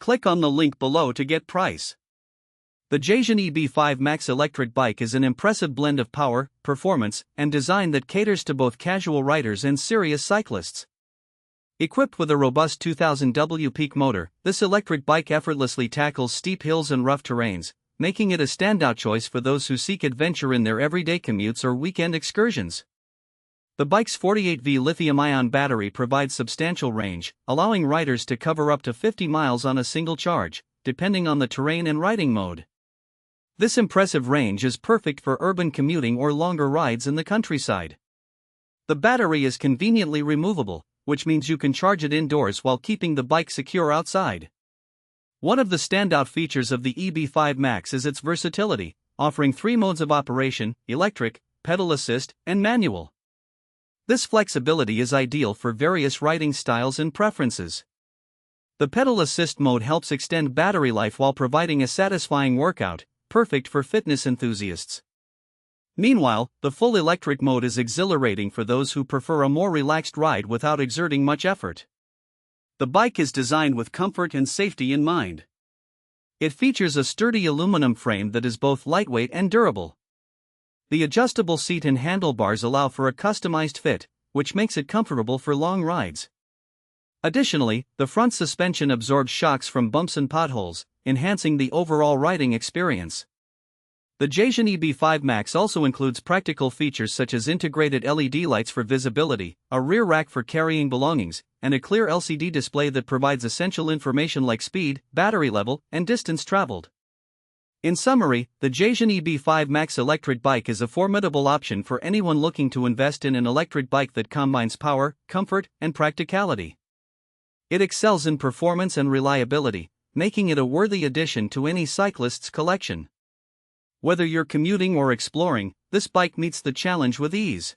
Click on the link below to get price. The Jasion EB5 Max electric bike is an impressive blend of power, performance, and design that caters to both casual riders and serious cyclists. Equipped with a robust 2000W peak motor, this electric bike effortlessly tackles steep hills and rough terrains, making it a standout choice for those who seek adventure in their everyday commutes or weekend excursions. The bike's 48V lithium-ion battery provides substantial range, allowing riders to cover up to 50 miles on a single charge, depending on the terrain and riding mode. This impressive range is perfect for urban commuting or longer rides in the countryside. The battery is conveniently removable, which means you can charge it indoors while keeping the bike secure outside. One of the standout features of the EB5 Max is its versatility, offering 3 modes of operation: electric, pedal assist, and manual. This flexibility is ideal for various riding styles and preferences. The pedal assist mode helps extend battery life while providing a satisfying workout, perfect for fitness enthusiasts. Meanwhile, the full electric mode is exhilarating for those who prefer a more relaxed ride without exerting much effort. The bike is designed with comfort and safety in mind. It features a sturdy aluminum frame that is both lightweight and durable. The adjustable seat and handlebars allow for a customized fit, which makes it comfortable for long rides. Additionally, the front suspension absorbs shocks from bumps and potholes, enhancing the overall riding experience. The Jasion EB5 Max also includes practical features such as integrated LED lights for visibility, a rear rack for carrying belongings, and a clear LCD display that provides essential information like speed, battery level, and distance traveled. In summary, the Jasion EB5 Max electric bike is a formidable option for anyone looking to invest in an electric bike that combines power, comfort, and practicality. It excels in performance and reliability, making it a worthy addition to any cyclist's collection. Whether you're commuting or exploring, this bike meets the challenge with ease.